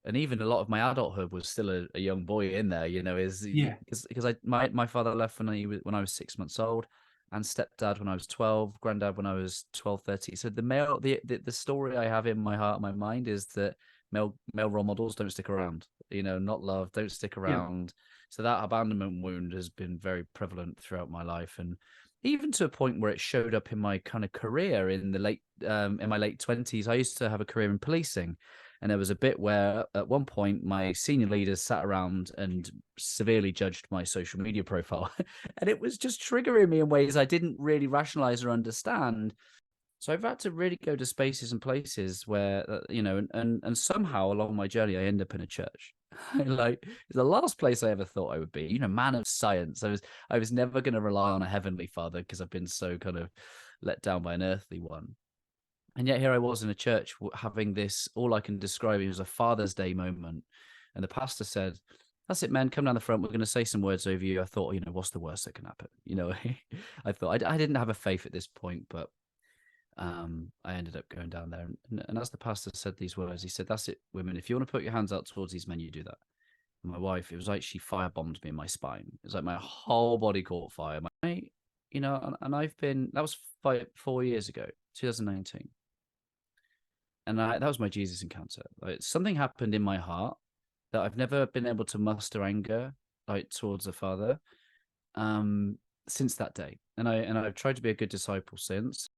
and even a lot of my adulthood was still a young boy in there, is Yeah. because my father left when I was 6 months old, and stepdad when I was 12, granddad when I was 12, 13. So the story I have in my heart, my mind is that male role models don't stick around, not love, don't stick Yeah. around. So that abandonment wound has been very prevalent throughout my life, and even to a point where it showed up in my kind of career in my late 20s. I used to have a career in policing, and there was a bit where at one point my senior leaders sat around and severely judged my social media profile. And it was just triggering me in ways I didn't really rationalize or understand. So I've had to really go to spaces and places where, and somehow along my journey, I end up in a church. Like, it's the last place I ever thought I would be. Man of science. I was never going to rely on a heavenly father because I've been so kind of let down by an earthly one. And yet here I was in a church having this, all I can describe it was a Father's Day moment. And the pastor said, "That's it, man. Come down the front. We're going to say some words over you." I thought, what's the worst that can happen? I thought I didn't have a faith at this point, but I ended up going down there. And as the pastor said these words, he said, "That's it, women. If you want to put your hands out towards these men, you do that." And my wife, it was like she firebombed me in my spine. It was like my whole body caught fire. And I've been, that was 4 years ago, 2019. And that was my Jesus encounter. Like, something happened in my heart that I've never been able to muster anger like towards the Father um since that day. And I've tried to be a good disciple since.